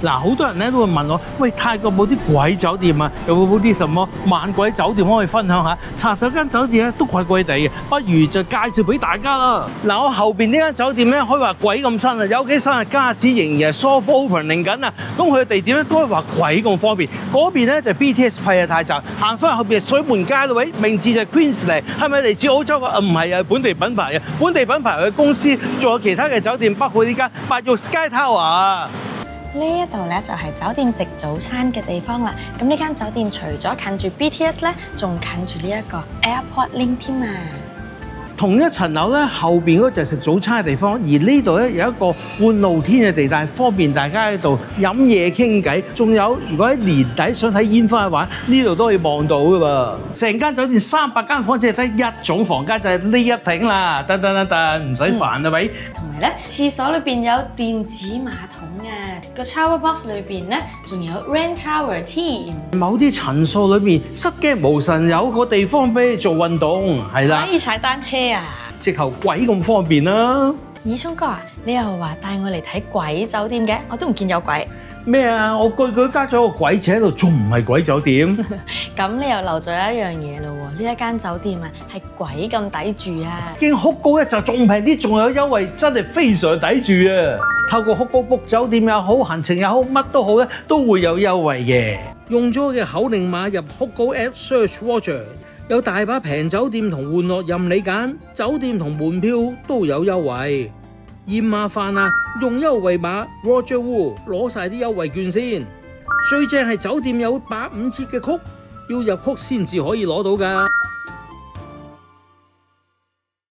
嗱，好多人咧都會問我，喂，泰國冇啲鬼酒店啊？有冇啲什麼猛鬼酒店可以分享下？查實間酒店咧都貴貴地嘅，不如就介紹俾大家啦。嗱，我後邊呢間酒店咧可以話鬼咁新啊，有幾新啊？家私仍然係 soft opening 緊啊。咁佢嘅地點咧都可以話鬼咁方便。嗰邊咧就 BTS 派嘅泰站，行翻後邊係水門街咯，喂，名字就係 Queensley，係咪嚟自澳洲㗎？唔係啊，本地品牌啊，本地品牌嘅公司，仲有其他嘅酒店，包括呢間白玉 Sky Tower 啊。呢一度咧就係酒店食早餐嘅地方啦。咁呢間酒店除咗近住 BTS 咧，仲近住呢一個 Airport Link 添啊。同一層樓咧，後邊嗰就係食早餐嘅地方，而呢度咧有一個半露天嘅地帶，方便大家喺度飲嘢傾偈。仲有，如果喺年底想睇煙花嘅話，呢度都可以望到㗎噃。成間酒店300間房，只係得一種房間，就係呢一挺啦。得，唔使煩啊，喂。同埋咧，廁所裏邊有電子馬桶啊，個 shower box 裏邊咧仲有 rain shower 添。某啲層數裏面失驚無神，有個地方俾你做運動，係啦，可以踩單車啊！直頭鬼咁方便啦。爾聰哥啊，你又話帶我嚟睇鬼酒店嘅，我都唔見有鬼。咩啊？我句加咗個鬼字喺度，仲唔係鬼酒店？咁你又漏咗一樣嘢咯喎！呢一間酒店啊，係鬼咁抵住啊！經哭高一就仲平啲，仲有優惠，真係非常抵住啊！透過哭高 book 酒店又好，行程又好，乜都好咧，都會有優惠嘅。用咗嘅口令碼入哭高 App Search Roger，有大把平酒店同玩樂任你揀，酒店同門票都有優惠。嫌麻煩啊，用優惠碼 Roger Wu 攞晒啲優惠券先。最正係酒店有8、5折嘅曲，要入曲先至可以攞到㗎。